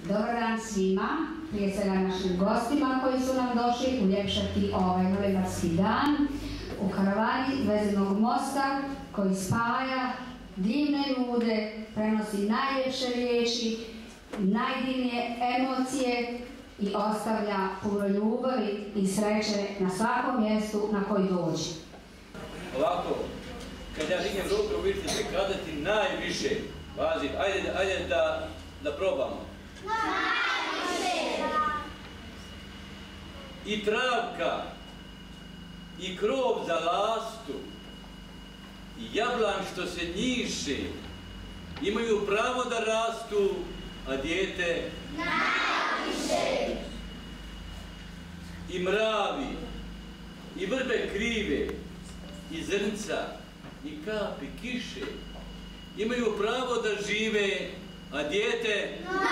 Dobar dan svima, prije svega našim gostima koji su nam došli uljepšati ovaj novembarski dan u karavani vezenog mosta koji spaja divne ljude, prenosi najljepše riječi, najdivnije emocije i ostavlja puno ljubavi i sreće na svakom mjestu na koji dođe. Ovako, kad ja dignem ruku, vi ćete kazati najviše. Vazi, ajde da probamo. Najviše! I travka, i krov za lastu, i jablan što se njiše, imaju pravo da rastu, a dijete najviše! I mravi, i vrbe krive, i zrnca, i kapi kiše, imaju pravo da žive, a dijete najviše!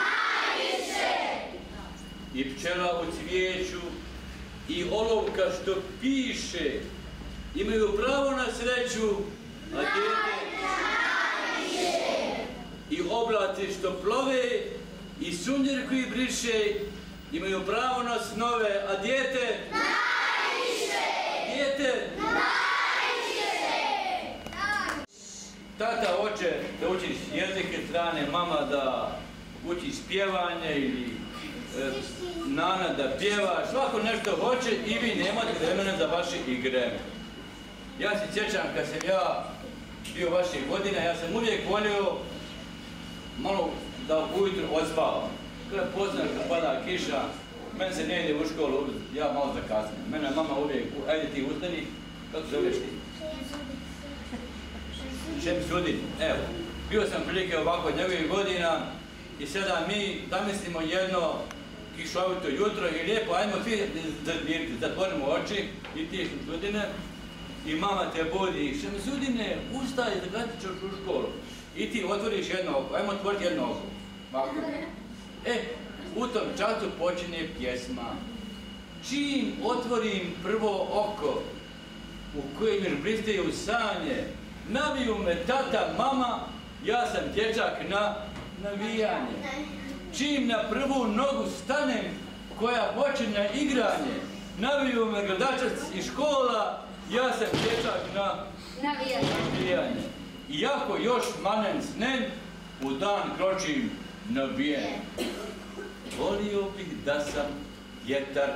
I pčela u cvijeću, i olovka što piše, imaju pravo na sreću, a dijete najviše! I oblati što plove, i sunjer koji briše, imaju pravo na snove, a dijete najviše! Dijete tata hoće da uči jezike strane, mama da uči spjevanje ili nana da pjeva, svako nešto hoće i vi nemate vremena za vaše igre. Ja se sjećam kad sam ja bio vaših godina, ja sam uvijek volio malo da ujutru odspavam. Kada poznam kad pada kiša, meni se ne ide u školu, ja malo zakasnim. Mene mama uvijek, ajde ti ustani, kako zoveš ti? Šemsudin, evo, bio sam prilike ovako njegovih godina i sada mi zamislimo jedno kišovito jutro i lijepo, ajmo svi zatvorimo oči i ti Šemsudine i mama te budi, Šemsudine, ustaj, zakad ćeš u školu i ti otvoriš jedno oko, ajmo otvoriti jedno oko. U tom času počinje pjesma. Čim otvorim prvo oko u kojem još blistaju sanje, naviju me tata, mama, ja sam dječak na navijanje. Čim na prvu nogu stanem, koja počinje igranje, naviju me gladačac iz škola, ja sam dječak na navijanje. Iako još manen snem, u dan kročim navijen. Volio bih da sam vjetar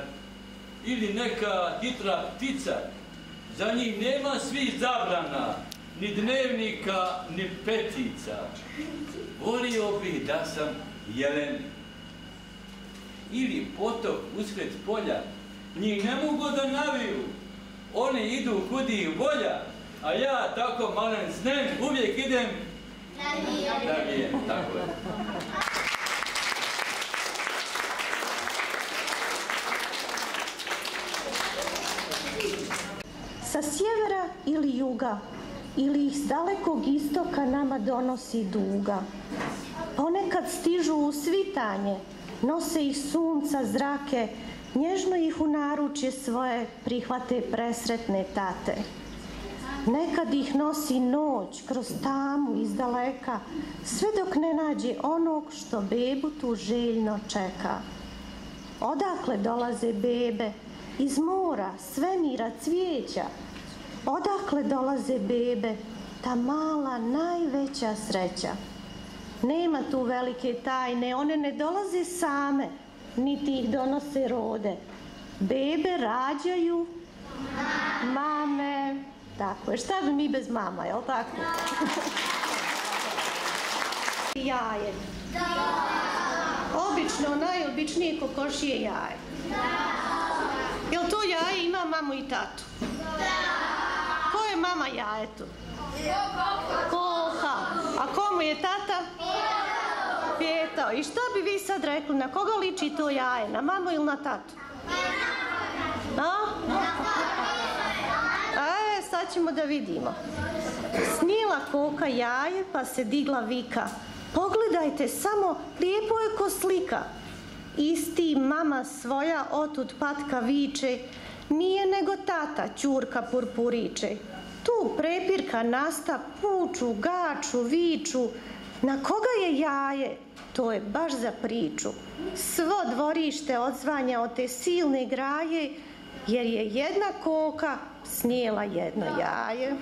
ili neka hitra ptica, za njih nema svih zabrana, ni dnevnika, ni petica. Volio bih da sam jelen. Ili potok usred polja, njih ne mogu da naviju. Oni idu kudi volja, a ja tako malen snem uvijek idem navijen. Tako je. Sa sjevera ili juga, ili ih s dalekog istoka nama donosi duga. Ponekad stižu u svitanje, nose ih sunca, zrake, nježno ih u naručje svoje prihvate presretne tate. Nekad ih nosi noć kroz tamu iz daleka, sve dok ne nađe onog što bebu tu željno čeka. Odakle dolaze bebe? Iz mora, svemira, cvijeća. Odakle dolaze bebe? Ta mala, najveća sreća. Nema tu velike tajne, one ne dolaze same, niti ih donose rode. Bebe rađaju mame. Tako je, šta bi mi bez mama, jel tako? Jaje. Obično, najobičnije kokošije jaje. Jel to jaje ima mamu i tatu? Ko je mama jajetu? Koha. A komu je tata? Pijetao. I što bi vi sad rekli, na koga liči to jaje? Na mamu ili na tatu? Sad ćemo da vidimo. Snijela koka jaje pa se digla vika. Pogledajte samo, lijepo je ko slika. Isti mama svoja otud patka viče, nije nego tata ćurka purpuriče. Tu prepirka nasta, puču, gaču, viču, Na koga je jaje? To je baš za priču. Svo dvorište odzvanja od te silne graje, jer je jedna koka snijela jedno jaje.